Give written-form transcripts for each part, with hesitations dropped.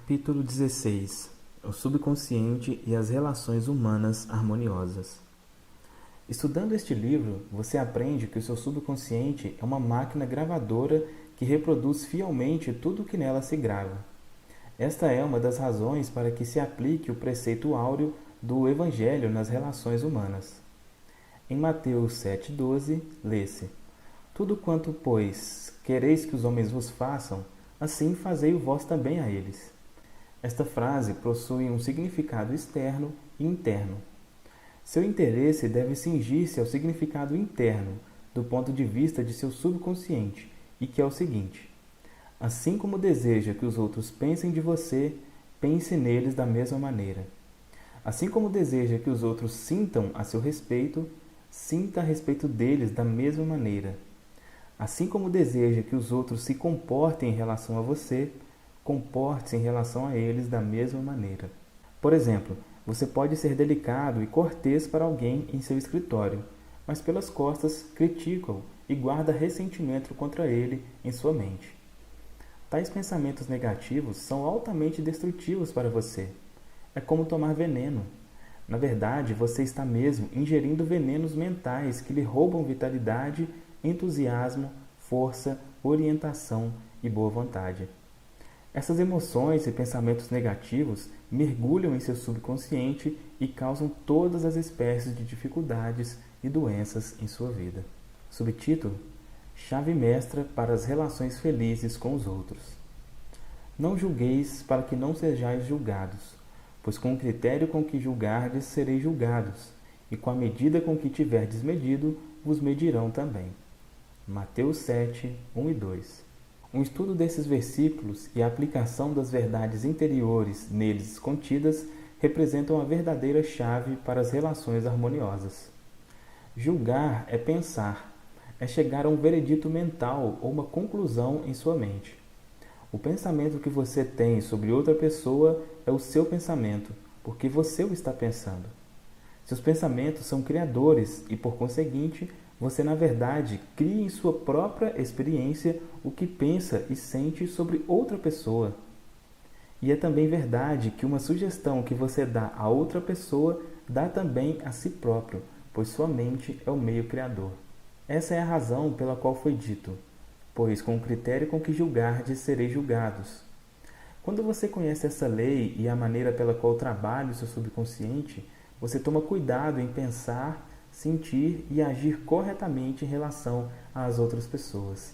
Capítulo 16. O subconsciente e as relações humanas harmoniosas. Estudando este livro, você aprende que o seu subconsciente é uma máquina gravadora que reproduz fielmente tudo o que nela se grava. Esta é uma das razões para que se aplique o preceito áureo do Evangelho nas relações humanas. Em Mateus 7,12, lê-se: Tudo quanto, pois, quereis que os homens vos façam, assim fazei-o vós também a eles. Esta frase possui um significado externo e interno. Seu interesse deve cingir-se ao significado interno, do ponto de vista de seu subconsciente, e que é o seguinte: assim como deseja que os outros pensem de você, pense neles da mesma maneira. Assim como deseja que os outros sintam a seu respeito, sinta a respeito deles da mesma maneira. Assim como deseja que os outros se comportem em relação a você, comporte-se em relação a eles da mesma maneira. Por exemplo, você pode ser delicado e cortês para alguém em seu escritório, mas pelas costas critica-o e guarda ressentimento contra ele em sua mente. Tais pensamentos negativos são altamente destrutivos para você. É como tomar veneno. Na verdade, você está mesmo ingerindo venenos mentais que lhe roubam vitalidade, entusiasmo, força, orientação e boa vontade. Essas emoções e pensamentos negativos mergulham em seu subconsciente e causam todas as espécies de dificuldades e doenças em sua vida. Subtítulo: Chave mestra para as relações felizes com os outros. Não julgueis para que não sejais julgados, pois com o critério com que julgardes sereis julgados, e com a medida com que tiverdes medido, vos medirão também. Mateus 7, 1 e 2. Um estudo desses versículos e a aplicação das verdades interiores neles contidas representam a verdadeira chave para as relações harmoniosas. Julgar é pensar, é chegar a um veredito mental ou uma conclusão em sua mente. O pensamento que você tem sobre outra pessoa é o seu pensamento, porque você o está pensando. Seus pensamentos são criadores e, por conseguinte, você, na verdade, cria em sua própria experiência o que pensa e sente sobre outra pessoa. E é também verdade que uma sugestão que você dá a outra pessoa dá também a si próprio, pois sua mente é o meio criador. Essa é a razão pela qual foi dito: pois com o critério com que julgardes sereis julgados. Quando você conhece essa lei e a maneira pela qual trabalha o seu subconsciente, você toma cuidado em pensar, sentir e agir corretamente em relação às outras pessoas.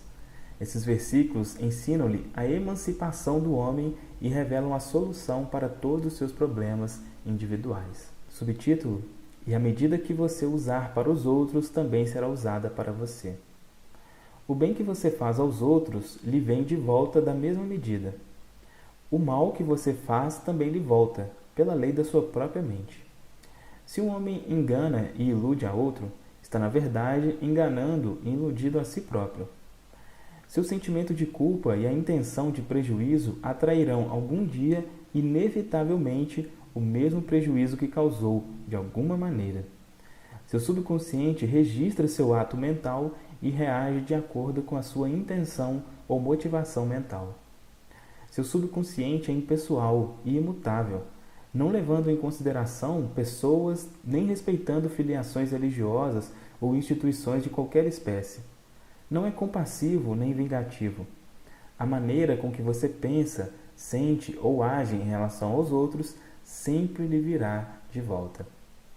Esses versículos ensinam-lhe a emancipação do homem e revelam a solução para todos os seus problemas individuais. Subtítulo: E a medida que você usar para os outros também será usada para você. O bem que você faz aos outros lhe vem de volta da mesma medida. O mal que você faz também lhe volta, pela lei da sua própria mente. Se um homem engana e ilude a outro, está na verdade enganando e iludido a si próprio. Seu sentimento de culpa e a intenção de prejuízo atrairão algum dia, inevitavelmente, o mesmo prejuízo que causou, de alguma maneira. Seu subconsciente registra seu ato mental e reage de acordo com a sua intenção ou motivação mental. Seu subconsciente é impessoal e imutável, não levando em consideração pessoas nem respeitando filiações religiosas ou instituições de qualquer espécie. Não é compassivo nem vingativo. A maneira com que você pensa, sente ou age em relação aos outros sempre lhe virá de volta.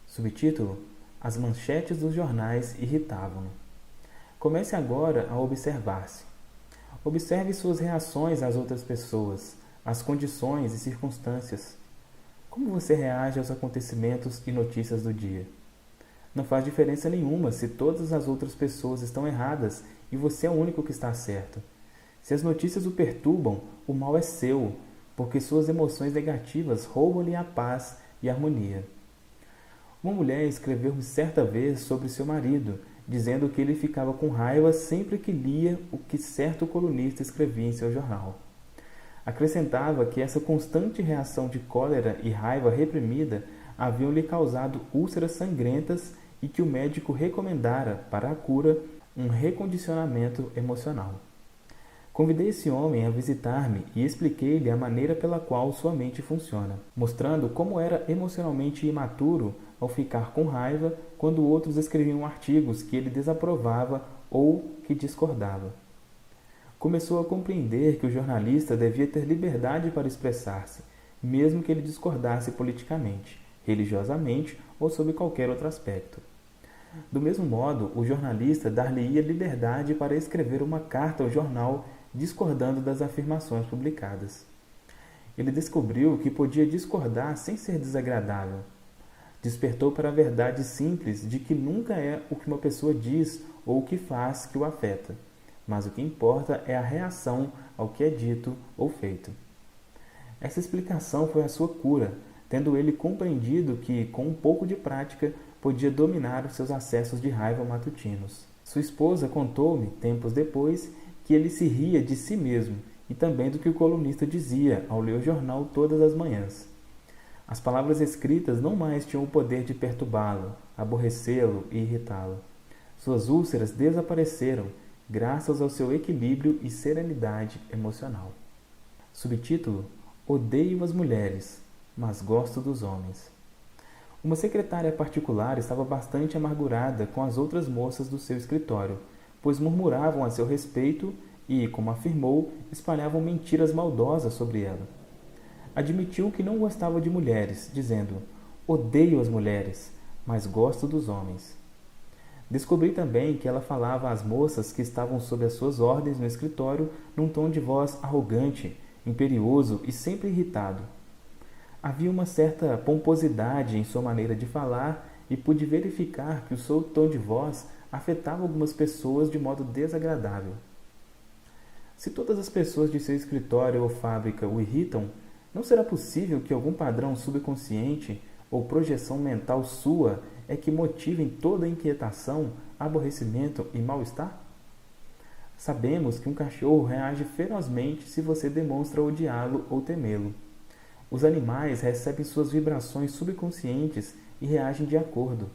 Subtítulo: As manchetes dos jornais irritavam-no. Comece agora a observar-se. Observe suas reações às outras pessoas, às condições e circunstâncias. Como você reage aos acontecimentos e notícias do dia? Não faz diferença nenhuma se todas as outras pessoas estão erradas e você é o único que está certo. Se as notícias o perturbam, o mal é seu, porque suas emoções negativas roubam-lhe a paz e a harmonia. Uma mulher escreveu-me certa vez sobre seu marido, dizendo que ele ficava com raiva sempre que lia o que certo colunista escrevia em seu jornal. Acrescentava que essa constante reação de cólera e raiva reprimida haviam lhe causado úlceras sangrentas e que o médico recomendara, para a cura, um recondicionamento emocional. Convidei esse homem a visitar-me e expliquei-lhe a maneira pela qual sua mente funciona, mostrando como era emocionalmente imaturo ao ficar com raiva quando outros escreviam artigos que ele desaprovava ou que discordava. Começou a compreender que o jornalista devia ter liberdade para expressar-se, mesmo que ele discordasse politicamente, religiosamente ou sob qualquer outro aspecto. Do mesmo modo, o jornalista dar-lhe-ia liberdade para escrever uma carta ao jornal discordando das afirmações publicadas. Ele descobriu que podia discordar sem ser desagradável. Despertou para a verdade simples de que nunca é o que uma pessoa diz ou o que faz que o afeta, mas o que importa é a reação ao que é dito ou feito. Essa explicação foi a sua cura, tendo ele compreendido que, com um pouco de prática, podia dominar os seus acessos de raiva matutinos. Sua esposa contou-me, tempos depois, que ele se ria de si mesmo e também do que o colunista dizia ao ler o jornal todas as manhãs. As palavras escritas não mais tinham o poder de perturbá-lo, aborrecê-lo e irritá-lo. Suas úlceras desapareceram graças ao seu equilíbrio e serenidade emocional. Subtítulo: Odeio as mulheres, mas gosto dos homens. Uma secretária particular estava bastante amargurada com as outras moças do seu escritório, pois murmuravam a seu respeito e, como afirmou, espalhavam mentiras maldosas sobre ela. Admitiu que não gostava de mulheres, dizendo: odeio as mulheres, mas gosto dos homens. Descobri também que ela falava às moças que estavam sob as suas ordens no escritório num tom de voz arrogante, imperioso e sempre irritado. Havia uma certa pomposidade em sua maneira de falar e pude verificar que o seu tom de voz afetava algumas pessoas de modo desagradável. Se todas as pessoas de seu escritório ou fábrica o irritam, não será possível que algum padrão subconsciente ou projeção mental sua é que motivem toda a inquietação, aborrecimento e mal-estar? Sabemos que um cachorro reage ferozmente se você demonstra odiá-lo ou temê-lo. Os animais recebem suas vibrações subconscientes e reagem de acordo.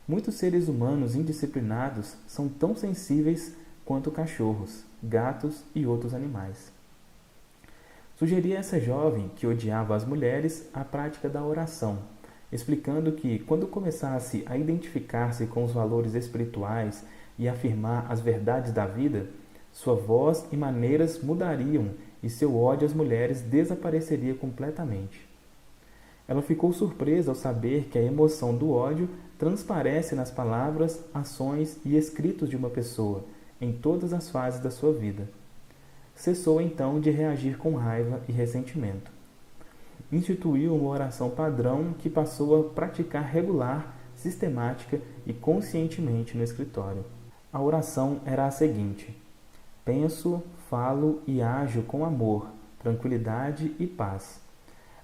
Muitos seres humanos indisciplinados são tão sensíveis quanto cachorros, gatos e outros animais. Sugeri a essa jovem, que odiava as mulheres, a prática da oração, explicando que, quando começasse a identificar-se com os valores espirituais e afirmar as verdades da vida, sua voz e maneiras mudariam e seu ódio às mulheres desapareceria completamente. Ela ficou surpresa ao saber que a emoção do ódio transparece nas palavras, ações e escritos de uma pessoa, em todas as fases da sua vida. Cessou então de reagir com raiva e ressentimento. Instituiu uma oração padrão que passou a praticar regular, sistemática e conscientemente no escritório. A oração era a seguinte: penso, falo e ajo com amor, tranquilidade e paz.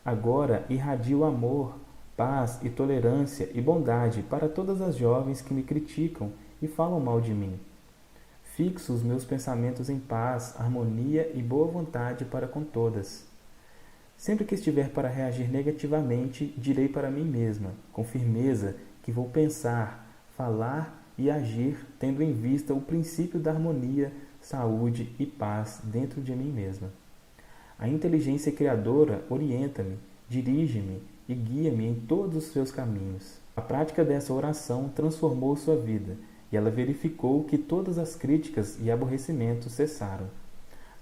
Agora irradio amor, paz e tolerância e bondade para todas as jovens que me criticam e falam mal de mim. Fixo os meus pensamentos em paz, harmonia e boa vontade para com todas. Sempre que estiver para reagir negativamente, direi para mim mesma, com firmeza, que vou pensar, falar e agir tendo em vista o princípio da harmonia, saúde e paz dentro de mim mesma. A inteligência criadora orienta-me, dirige-me e guia-me em todos os seus caminhos. A prática dessa oração transformou sua vida e ela verificou que todas as críticas e aborrecimentos cessaram.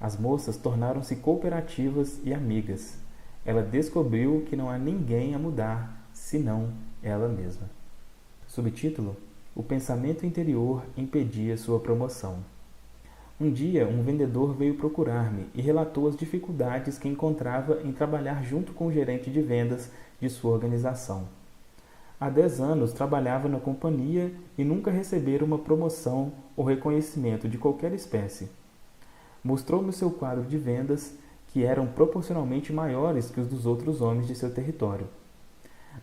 As moças tornaram-se cooperativas e amigas. Ela descobriu que não há ninguém a mudar, senão ela mesma. Subtítulo: O pensamento interior impedia sua promoção. Um dia, um vendedor veio procurar-me e relatou as dificuldades que encontrava em trabalhar junto com o gerente de vendas de sua organização. Há 10 anos trabalhava na companhia e nunca recebera uma promoção ou reconhecimento de qualquer espécie. Mostrou-me o seu quadro de vendas, que eram proporcionalmente maiores que os dos outros homens de seu território.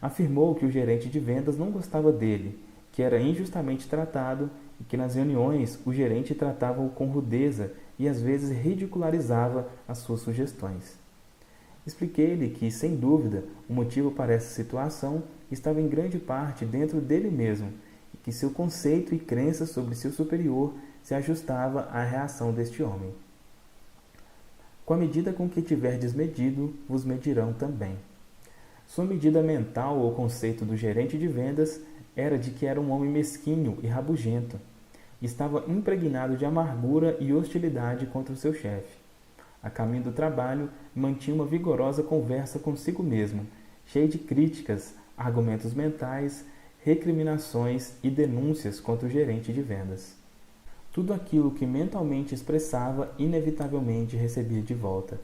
Afirmou que o gerente de vendas não gostava dele, que era injustamente tratado e que nas reuniões o gerente tratava-o com rudeza e às vezes ridicularizava as suas sugestões. Expliquei-lhe que, sem dúvida, o motivo para essa situação estava em grande parte dentro dele mesmo e que seu conceito e crença sobre seu superior se ajustava à reação deste homem. Com a medida com que tiverdes medido, vos medirão também. Sua medida mental ou conceito do gerente de vendas era de que era um homem mesquinho e rabugento. Estava impregnado de amargura e hostilidade contra o seu chefe. A caminho do trabalho, mantinha uma vigorosa conversa consigo mesmo, cheia de críticas, argumentos mentais, recriminações e denúncias contra o gerente de vendas. Tudo aquilo que mentalmente expressava, inevitavelmente recebia de volta.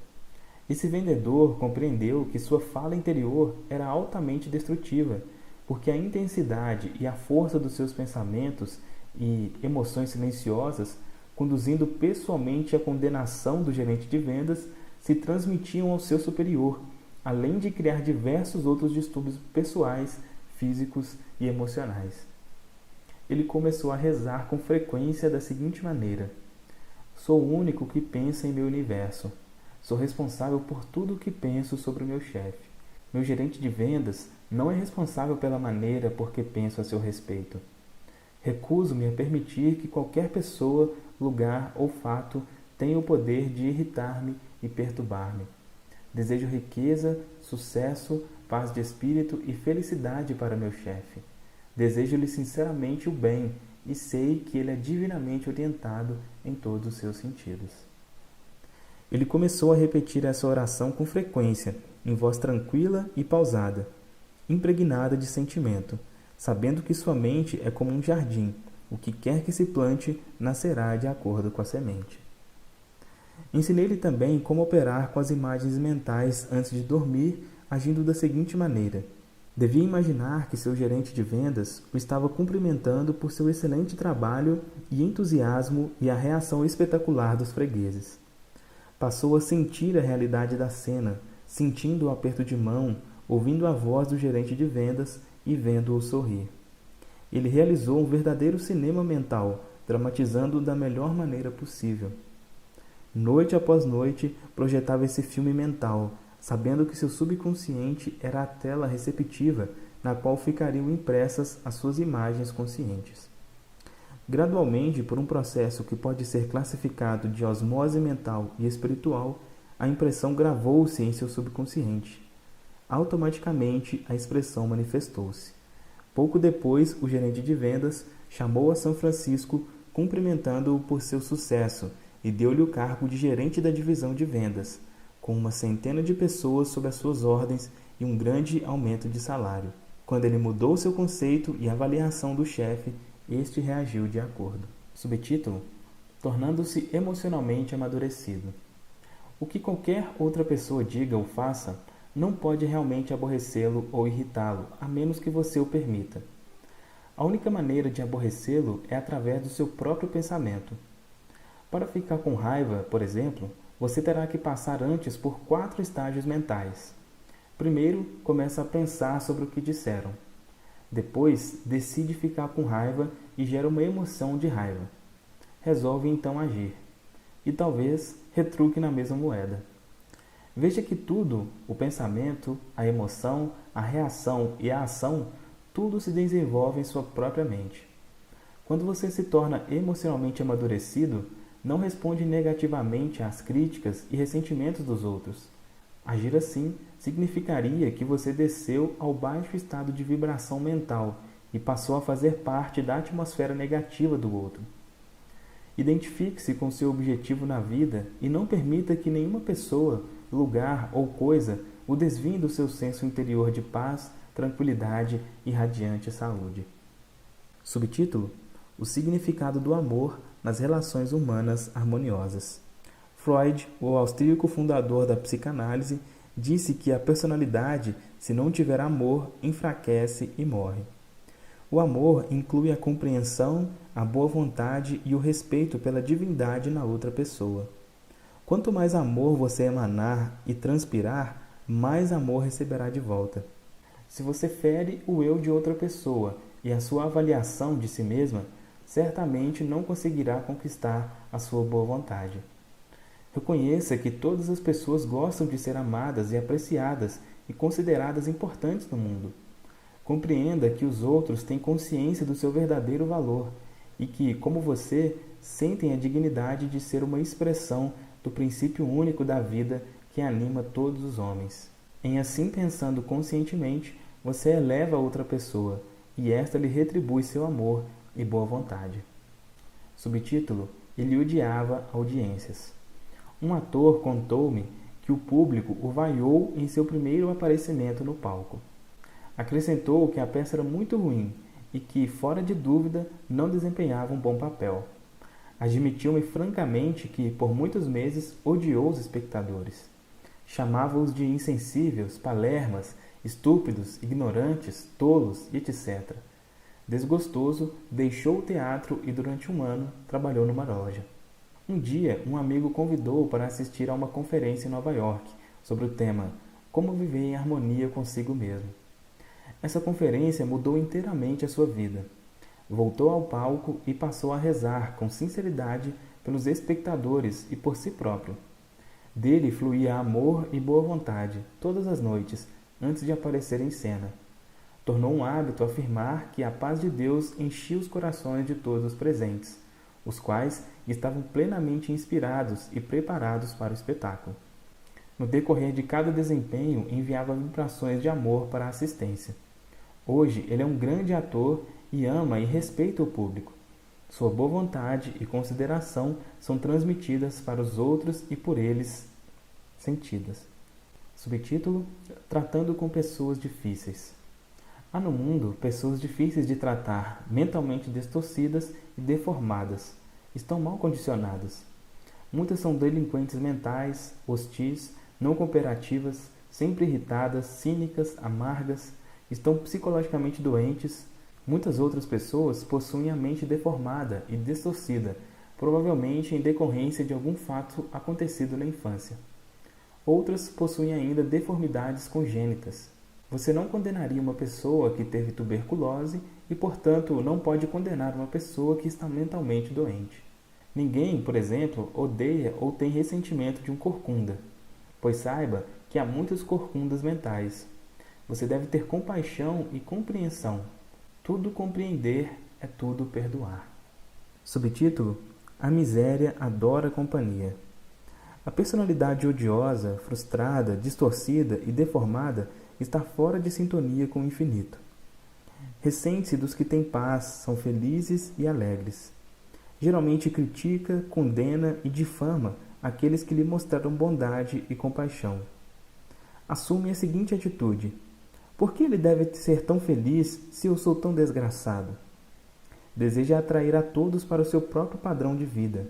Esse vendedor compreendeu que sua fala interior era altamente destrutiva, porque a intensidade e a força dos seus pensamentos e emoções silenciosas, conduzindo pessoalmente à condenação do gerente de vendas, se transmitiam ao seu superior, além de criar diversos outros distúrbios pessoais, físicos e emocionais. Ele começou a rezar com frequência da seguinte maneira: sou o único que pensa em meu universo. Sou responsável por tudo o que penso sobre o meu chefe. Meu gerente de vendas não é responsável pela maneira por que penso a seu respeito. Recuso-me a permitir que qualquer pessoa, lugar ou fato tenha o poder de irritar-me e perturbar-me. Desejo riqueza, sucesso, paz de espírito e felicidade para meu chefe. Desejo-lhe sinceramente o bem e sei que ele é divinamente orientado em todos os seus sentidos. Ele começou a repetir essa oração com frequência, em voz tranquila e pausada, impregnada de sentimento, sabendo que sua mente é como um jardim, o que quer que se plante nascerá de acordo com a semente. Ensinei-lhe também como operar com as imagens mentais antes de dormir, agindo da seguinte maneira: devia imaginar que seu gerente de vendas o estava cumprimentando por seu excelente trabalho e entusiasmo e a reação espetacular dos fregueses. Passou a sentir a realidade da cena, sentindo o aperto de mão, ouvindo a voz do gerente de vendas e vendo-o sorrir. Ele realizou um verdadeiro cinema mental, dramatizando-o da melhor maneira possível. Noite após noite, projetava esse filme mental, sabendo que seu subconsciente era a tela receptiva na qual ficariam impressas as suas imagens conscientes. Gradualmente, por um processo que pode ser classificado de osmose mental e espiritual, a impressão gravou-se em seu subconsciente. Automaticamente, a expressão manifestou-se. Pouco depois, o gerente de vendas chamou a São Francisco, cumprimentando-o por seu sucesso, e deu-lhe o cargo de gerente da divisão de vendas, com uma centena de pessoas sob as suas ordens e um grande aumento de salário. Quando ele mudou seu conceito e avaliação do chefe, este reagiu de acordo. Subtítulo: tornando-se emocionalmente amadurecido. O que qualquer outra pessoa diga ou faça não pode realmente aborrecê-lo ou irritá-lo, a menos que você o permita. A única maneira de aborrecê-lo é através do seu próprio pensamento. Para ficar com raiva, por exemplo, você terá que passar antes por 4 estágios mentais. Primeiro, começa a pensar sobre o que disseram. Depois, decide ficar com raiva e gera uma emoção de raiva. Resolve então agir. E talvez retruque na mesma moeda. Veja que tudo, o pensamento, a emoção, a reação e a ação, tudo se desenvolve em sua própria mente. Quando você se torna emocionalmente amadurecido, não responde negativamente às críticas e ressentimentos dos outros. Agir assim significaria que você desceu ao baixo estado de vibração mental e passou a fazer parte da atmosfera negativa do outro. Identifique-se com seu objetivo na vida e não permita que nenhuma pessoa, lugar ou coisa o desvie do seu senso interior de paz, tranquilidade e radiante saúde. Subtítulo: o significado do amor nas relações humanas harmoniosas. Freud, o austríaco fundador da psicanálise, disse que a personalidade, se não tiver amor, enfraquece e morre. O amor inclui a compreensão, a boa vontade e o respeito pela divindade na outra pessoa. Quanto mais amor você emanar e transpirar, mais amor receberá de volta. Se você fere o eu de outra pessoa e a sua avaliação de si mesma, certamente não conseguirá conquistar a sua boa vontade. Reconheça que todas as pessoas gostam de ser amadas e apreciadas e consideradas importantes no mundo. Compreenda que os outros têm consciência do seu verdadeiro valor e que, como você, sentem a dignidade de ser uma expressão do princípio único da vida que anima todos os homens. Em assim pensando conscientemente, você eleva outra pessoa e esta lhe retribui seu amor e boa vontade. Subtítulo: Ele odiava audiências. Um ator contou-me que o público o vaiou em seu primeiro aparecimento no palco. Acrescentou que a peça era muito ruim e que, fora de dúvida, não desempenhava um bom papel. Admitiu-me francamente que, por muitos meses, odiou os espectadores. Chamava-os de insensíveis, palermas, estúpidos, ignorantes, tolos e etc. Desgostoso, deixou o teatro e durante um ano trabalhou numa loja. Um dia, um amigo convidou-o para assistir a uma conferência em Nova York sobre o tema Como Viver em Harmonia Consigo Mesmo. Essa conferência mudou inteiramente a sua vida. Voltou ao palco e passou a rezar com sinceridade pelos espectadores e por si próprio. Dele fluía amor e boa vontade todas as noites, antes de aparecer em cena. Tornou um hábito afirmar que a paz de Deus enchia os corações de todos os presentes, os quais estavam plenamente inspirados e preparados para o espetáculo. No decorrer de cada desempenho, enviava vibrações de amor para a assistência. Hoje, ele é um grande ator e ama e respeita o público. Sua boa vontade e consideração são transmitidas para os outros e por eles sentidas. Subtítulo: Tratando com pessoas difíceis. Há no mundo pessoas difíceis de tratar, mentalmente distorcidas e deformadas. Estão mal condicionadas. Muitas são delinquentes mentais, hostis, não cooperativas, sempre irritadas, cínicas, amargas, estão psicologicamente doentes. Muitas outras pessoas possuem a mente deformada e distorcida, provavelmente em decorrência de algum fato acontecido na infância. Outras possuem ainda deformidades congênitas. Você não condenaria uma pessoa que teve tuberculose e, portanto, não pode condenar uma pessoa que está mentalmente doente. Ninguém, por exemplo, odeia ou tem ressentimento de um corcunda, pois saiba que há muitos corcundas mentais. Você deve ter compaixão e compreensão. Tudo compreender é tudo perdoar. Subtítulo: A miséria adora companhia. A personalidade odiosa, frustrada, distorcida e deformada está fora de sintonia com o infinito. Ressente-se dos que têm paz, são felizes e alegres. Geralmente critica, condena e difama aqueles que lhe mostraram bondade e compaixão. Assume a seguinte atitude: por que ele deve ser tão feliz se eu sou tão desgraçado? Deseja atrair a todos para o seu próprio padrão de vida.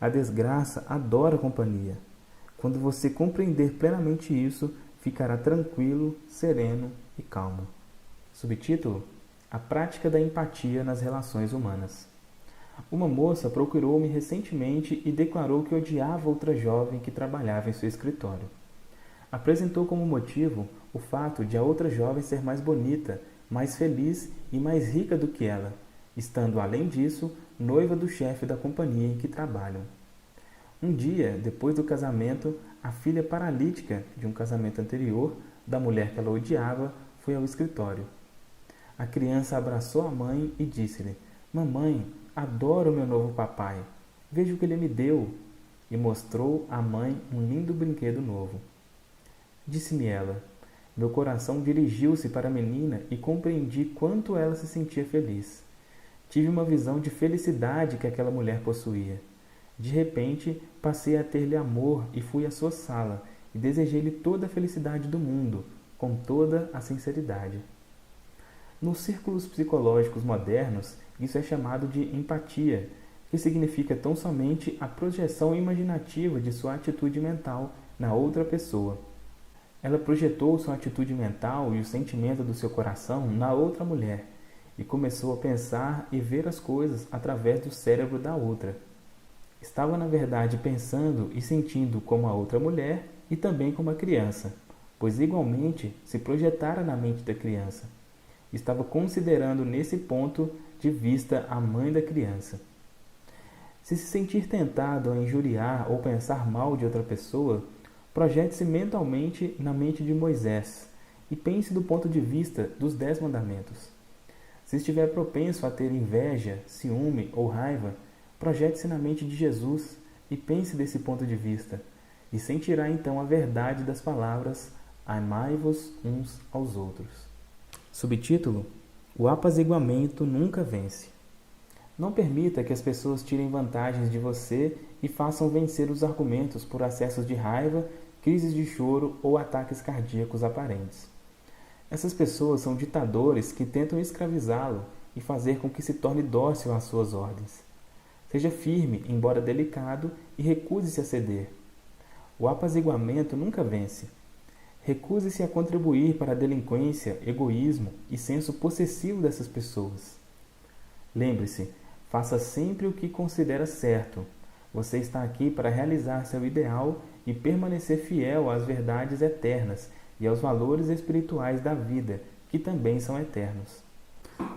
A desgraça adora companhia. Quando você compreender plenamente isso, ficará tranquilo, sereno e calmo. Subtítulo: A prática da empatia nas relações humanas. Uma moça procurou-me recentemente e declarou que odiava outra jovem que trabalhava em seu escritório. Apresentou como motivo o fato de a outra jovem ser mais bonita, mais feliz e mais rica do que ela, estando, além disso, noiva do chefe da companhia em que trabalham. Um dia, depois do casamento, a filha paralítica de um casamento anterior, da mulher que ela odiava, foi ao escritório. A criança abraçou a mãe e disse-lhe: Mamãe, adoro meu novo papai. Veja o que ele me deu. E mostrou à mãe um lindo brinquedo novo. Disse-me ela: Meu coração dirigiu-se para a menina e compreendi quanto ela se sentia feliz. Tive uma visão de felicidade que aquela mulher possuía. De repente, passei a ter-lhe amor e fui à sua sala e desejei-lhe toda a felicidade do mundo, com toda a sinceridade. Nos círculos psicológicos modernos, isso é chamado de empatia, que significa tão somente a projeção imaginativa de sua atitude mental na outra pessoa. Ela projetou sua atitude mental e o sentimento do seu coração na outra mulher e começou a pensar e ver as coisas através do cérebro da outra. Estava, na verdade, pensando e sentindo como a outra mulher e também como a criança, pois igualmente se projetara na mente da criança. Estava considerando nesse ponto de vista a mãe da criança. Se sentir tentado a injuriar ou pensar mal de outra pessoa, projete-se mentalmente na mente de Moisés e pense do ponto de vista dos 10 mandamentos. Se estiver propenso a ter inveja, ciúme ou raiva, projete-se na mente de Jesus, e pense desse ponto de vista, e sentirá então a verdade das palavras amai-vos uns aos outros. Subtítulo: O apaziguamento nunca vence. Não permita que as pessoas tirem vantagens de você e façam vencer os argumentos por acessos de raiva, crises de choro ou ataques cardíacos aparentes. Essas pessoas são ditadores que tentam escravizá-lo e fazer com que se torne dócil às suas ordens. Seja firme, embora delicado, e recuse-se a ceder. O apaziguamento nunca vence. Recuse-se a contribuir para a delinquência, egoísmo e senso possessivo dessas pessoas. Lembre-se, faça sempre o que considera certo. Você está aqui para realizar seu ideal e permanecer fiel às verdades eternas e aos valores espirituais da vida, que também são eternos.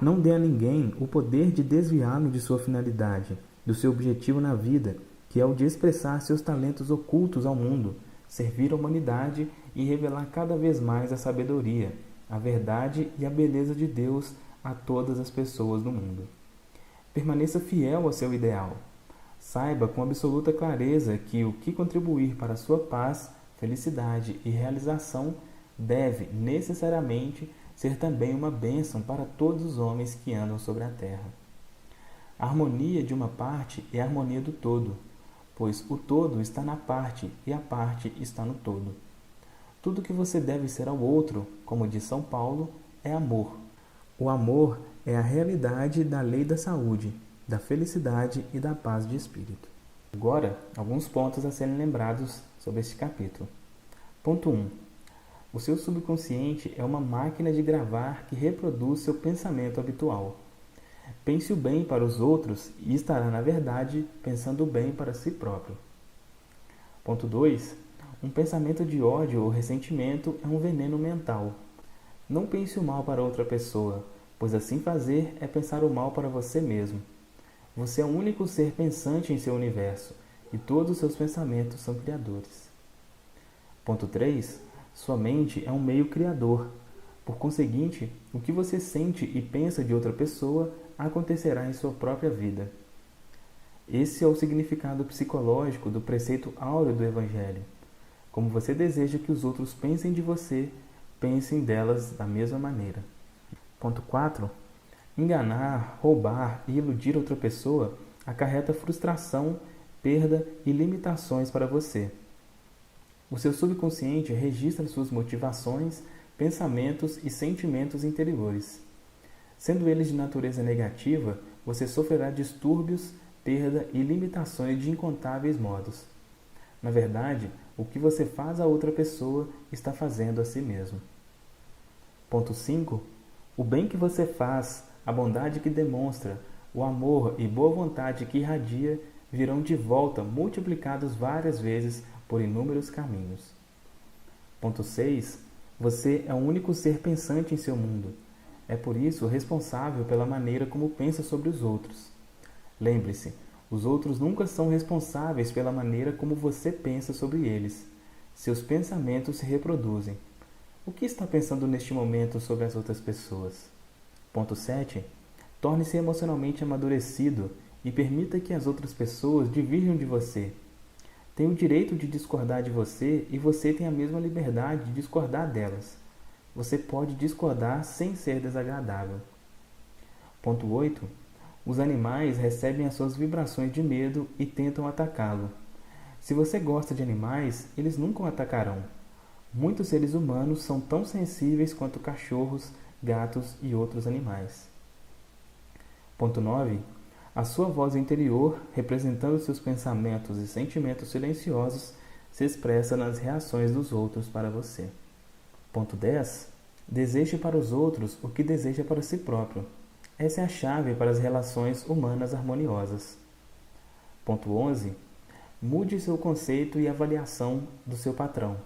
Não dê a ninguém o poder de desviá-lo de sua finalidade, do seu objetivo na vida, que é o de expressar seus talentos ocultos ao mundo, servir a humanidade e revelar cada vez mais a sabedoria, a verdade e a beleza de Deus a todas as pessoas do mundo. Permaneça fiel ao seu ideal. Saiba com absoluta clareza que o que contribuir para a sua paz, felicidade e realização deve, necessariamente, ser também uma bênção para todos os homens que andam sobre a terra. A harmonia de uma parte é a harmonia do todo, pois o todo está na parte e a parte está no todo. Tudo que você deve ser ao outro, como diz São Paulo, é amor. O amor é a realidade da lei da saúde, da felicidade e da paz de espírito. Agora, alguns pontos a serem lembrados sobre este capítulo. Ponto 1. O seu subconsciente é uma máquina de gravar que reproduz seu pensamento habitual. Pense o bem para os outros e estará, na verdade, pensando o bem para si próprio. Ponto 2. Um pensamento de ódio ou ressentimento é um veneno mental. Não pense o mal para outra pessoa, pois assim fazer é pensar o mal para você mesmo. Você é o único ser pensante em seu universo, e todos os seus pensamentos são criadores. Ponto 3. Sua mente é um meio criador. Por conseguinte, o que você sente e pensa de outra pessoa acontecerá em sua própria vida. Esse é o significado psicológico do preceito áureo do Evangelho. Como você deseja que os outros pensem de você, pensem delas da mesma maneira. Ponto 4. Enganar, roubar e iludir outra pessoa acarreta frustração, perda e limitações para você. O seu subconsciente registra suas motivações, pensamentos e sentimentos interiores. Sendo eles de natureza negativa, você sofrerá distúrbios, perda e limitações de incontáveis modos. Na verdade, o que você faz a outra pessoa está fazendo a si mesmo. Ponto 5. O bem que você faz, a bondade que demonstra, o amor e boa vontade que irradia virão de volta multiplicados várias vezes por inúmeros caminhos. Ponto 6. Você é o único ser pensante em seu mundo. É por isso responsável pela maneira como pensa sobre os outros. Lembre-se, os outros nunca são responsáveis pela maneira como você pensa sobre eles. Seus pensamentos se reproduzem. O que está pensando neste momento sobre as outras pessoas? Ponto 7. Torne-se emocionalmente amadurecido e permita que as outras pessoas divirjam de você. Tem o direito de discordar de você e você tem a mesma liberdade de discordar delas. Você pode discordar sem ser desagradável. Ponto 8. Os animais recebem as suas vibrações de medo e tentam atacá-lo. Se você gosta de animais, eles nunca o atacarão. Muitos seres humanos são tão sensíveis quanto cachorros, gatos e outros animais. Ponto 9. A sua voz interior, representando seus pensamentos e sentimentos silenciosos, se expressa nas reações dos outros para você. Ponto 10. Deseje para os outros o que deseja para si próprio. Essa é a chave para as relações humanas harmoniosas. Ponto 11. Mude seu conceito e avaliação do seu patrão.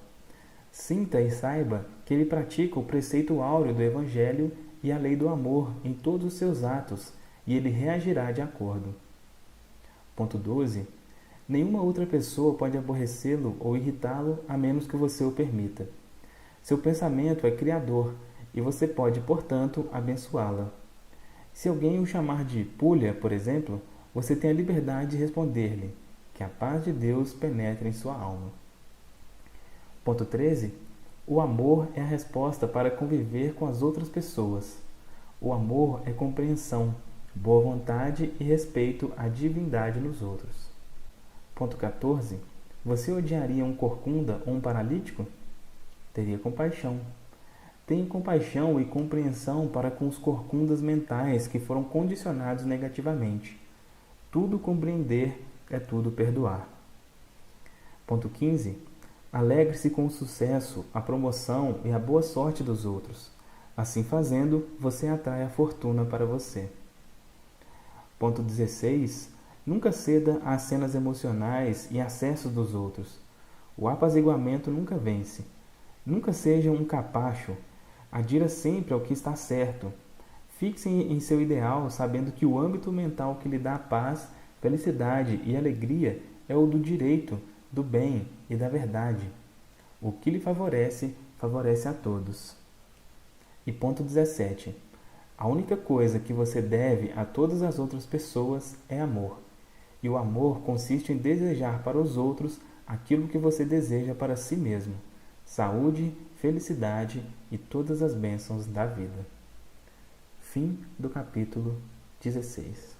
Sinta e saiba que ele pratica o preceito áureo do Evangelho e a lei do amor em todos os seus atos, e ele reagirá de acordo. Ponto 12. Nenhuma outra pessoa pode aborrecê-lo ou irritá-lo a menos que você o permita. Seu pensamento é criador e você pode, portanto, abençoá-la. Se alguém o chamar de pulha, por exemplo, você tem a liberdade de responder-lhe: Que a paz de Deus penetre em sua alma. Ponto 13. O amor é a resposta para conviver com as outras pessoas. O amor é compreensão, boa vontade e respeito à divindade nos outros. Ponto 14. Você odiaria um corcunda ou um paralítico? Teria compaixão. Tenha compaixão e compreensão para com os corcundas mentais que foram condicionados negativamente. Tudo compreender é tudo perdoar. Ponto 15. Alegre-se com o sucesso, a promoção e a boa sorte dos outros. Assim fazendo, você atrai a fortuna para você. Ponto 16. Nunca ceda às cenas emocionais e acessos dos outros. O apaziguamento nunca vence. Nunca seja um capacho. Adira sempre ao que está certo. Fixe em seu ideal, sabendo que o âmbito mental que lhe dá paz, felicidade e alegria é o do direito, do bem e da verdade. O que lhe favorece, favorece a todos. E ponto 17. A única coisa que você deve a todas as outras pessoas é amor. E o amor consiste em desejar para os outros aquilo que você deseja para si mesmo. Saúde, felicidade e todas as bênçãos da vida. Fim do capítulo 16.